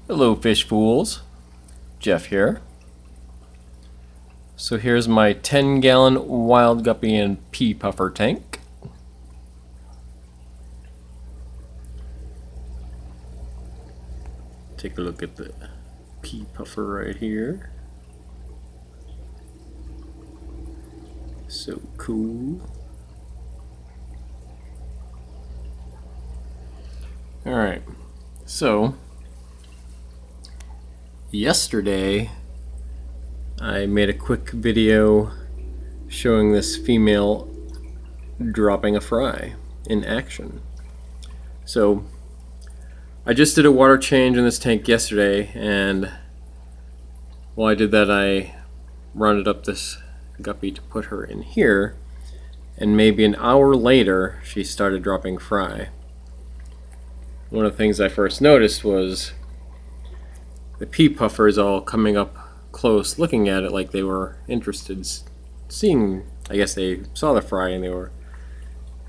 Hello fish fools, Jeff here. So here's my 10-gallon wild guppy and pea puffer tank. Take a look at the pea puffer right here. So cool. Alright, so yesterday I made a quick video showing this female dropping a fry in action. So I just did a water change in this tank yesterday, and while I did that I rounded up this guppy to put her in here, and maybe an hour later she started dropping fry. One of the things I first noticed was the pea puffers all coming up close looking at it like they were interested seeing. I guess they saw the fry and they were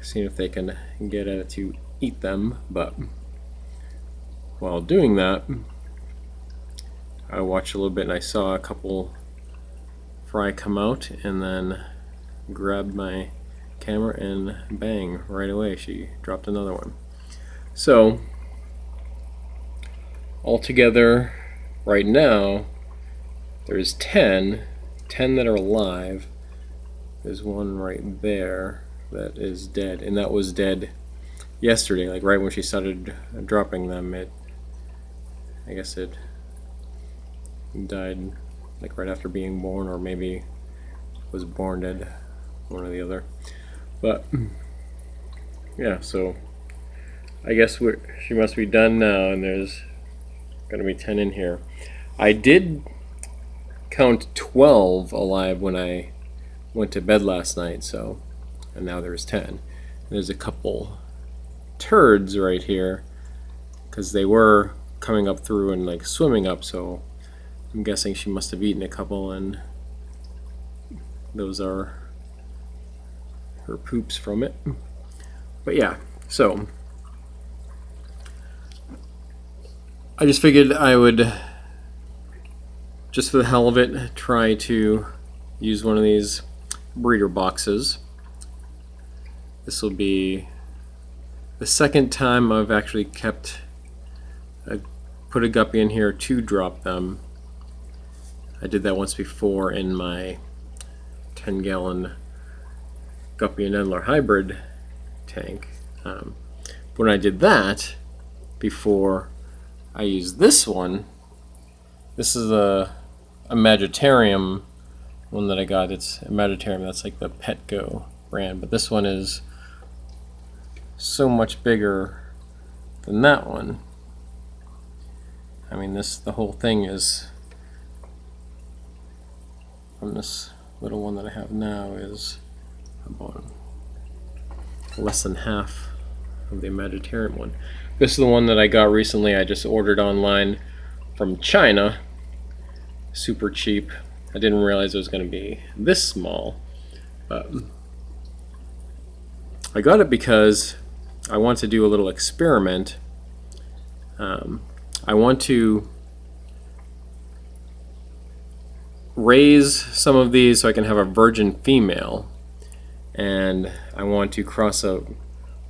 seeing if they can get at it to eat them, but while doing that I watched a little bit and I saw a couple fry come out, and then grabbed my camera and bang, right away she dropped another one. So altogether right now there's 10 that are alive. There's one right there that is dead, and that was dead yesterday, like right when she started dropping them. I guess it died like right after being born, or maybe was born dead, one or the other. But yeah, so I guess she must be done now, and there's gonna be 10 in here. I did count 12 alive when I went to bed last night, so, and now there's 10. There's a couple turds right here because they were coming up through and like swimming up, so I'm guessing she must have eaten a couple, and those are her poops from it. But yeah, so I just figured I would, just for the hell of it, try to use one of these breeder boxes. This will be the second time I've actually put a guppy in here to drop them. I did that once before in my 10-gallon guppy and Endler hybrid tank. When I did that before, I used this one. This is a Magitarium one that I got. It's a Magitarium, that's like the Petco brand, but this one is so much bigger than that one. I mean, the whole thing is, from this little one that I have now, is about less than half of the Magitarium one. This is the one that I got recently. I just ordered online from China. Super cheap. I didn't realize it was going to be this small. But I got it because I want to do a little experiment. I want to raise some of these so I can have a virgin female, and I want to cross out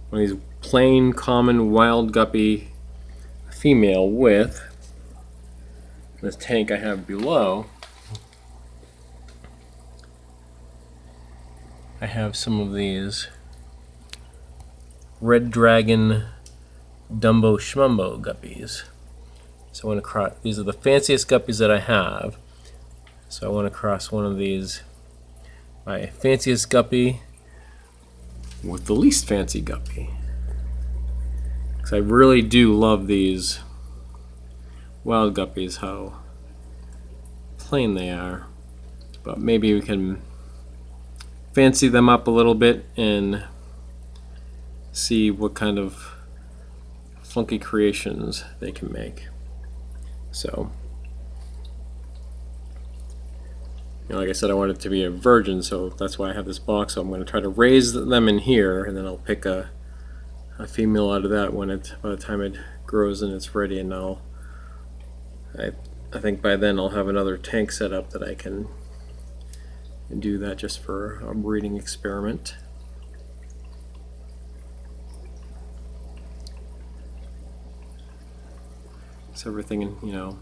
one of these plain common wild guppy female with this tank I have below. I have some of these red dragon dumbo schmumbo guppies. So I want to cross, these are the fanciest guppies that I have. So I want to cross one of these, my fanciest guppy, with the least fancy guppy. Because I really do love these wild guppies, how plain they are. But maybe we can fancy them up a little bit and see what kind of funky creations they can make. So, like I said, I want it to be a virgin, so that's why I have this box. So I'm going to try to raise them in here, and then I'll pick a female out of that by the time it grows and it's ready, and I'll I think by then I'll have another tank set up that I can do that just for a breeding experiment. So everything in, you know,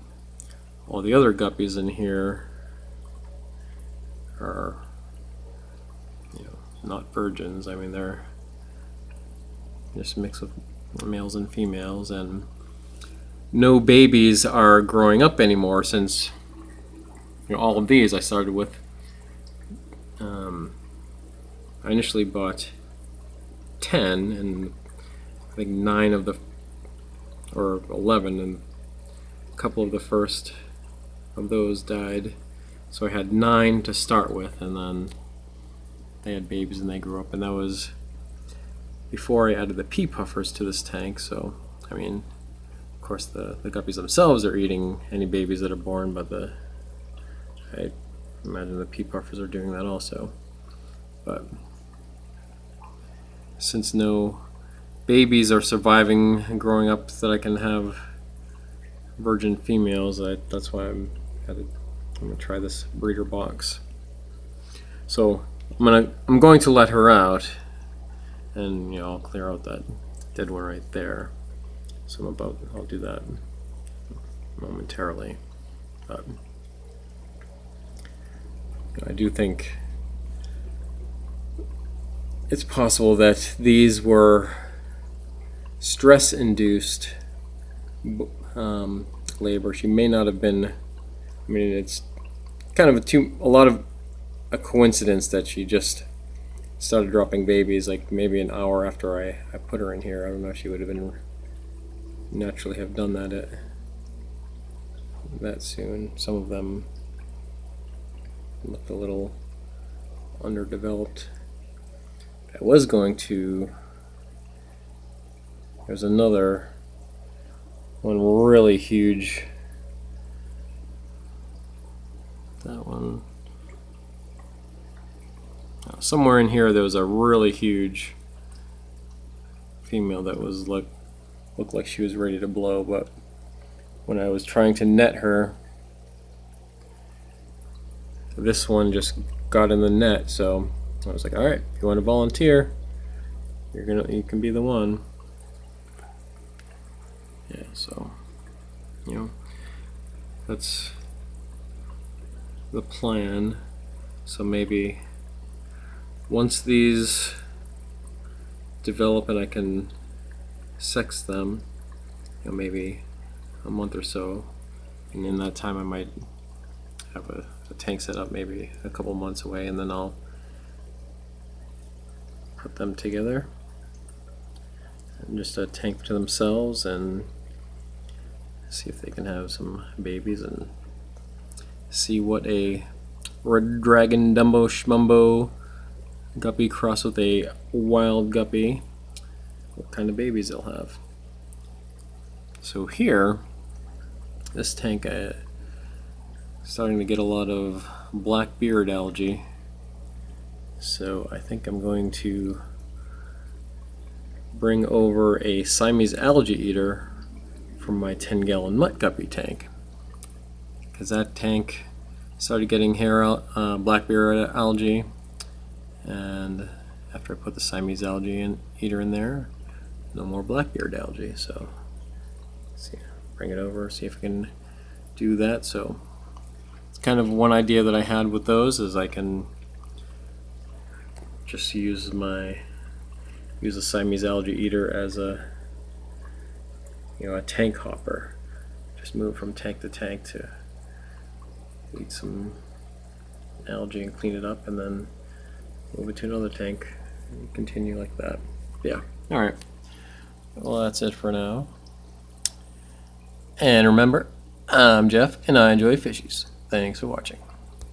all the other guppies in here are, you know, not virgins. I mean, they're just a mix of males and females, and no babies are growing up anymore since, you know, all of these I started with. I initially bought 10, and I think 9 of the, or 11, and a couple of the first of those died. So I had 9 to start with, and then they had babies and they grew up, and that was before I added the pea puffers to this tank. So, I mean, of course the guppies themselves are eating any babies that are born, but I imagine the pea puffers are doing that also. But since no babies are surviving and growing up that I can have virgin females, that's why I'm gonna try this breeder box. So I'm going to let her out, and you know, I'll clear out that dead one right there. So I'll do that momentarily. But I do think it's possible that these were stress-induced labor. She may not have been. I mean, it's kind of a coincidence that she just started dropping babies like maybe an hour after I put her in here. I don't know if she would have been naturally have done that soon. Some of them looked a little underdeveloped. I was going to. There's another one really huge. That one. Somewhere in here there was a really huge female that was looked like she was ready to blow, but when I was trying to net her, this one just got in the net. So I was like, all right, if you want to volunteer, you can be the one. Yeah, so, you know, that's the plan. So maybe once these develop and I can sex them, you know, maybe a month or so, and in that time I might have a tank set up maybe a couple months away, and then I'll put them together and just a tank to themselves and see if they can have some babies, and see what a red dragon dumbo schmumbo guppy cross with a wild guppy, what kind of babies they'll have. So here, this tank, starting to get a lot of black beard algae, so I think I'm going to bring over a Siamese algae eater from my 10-gallon mutt guppy tank, because that tank started getting hair out, black beard algae, and after I put the Siamese algae eater in there, no more blackbeard algae. So see, bring it over, see if I can do that. So it's kind of one idea that I had with those is I can just use a Siamese algae eater as a tank hopper. Just move from tank to tank to eat some algae and clean it up, and then move it to another tank and continue like that. Yeah. Alright. Well, that's it for now. And remember, I'm Jeff, and I enjoy fishies. Thanks for watching.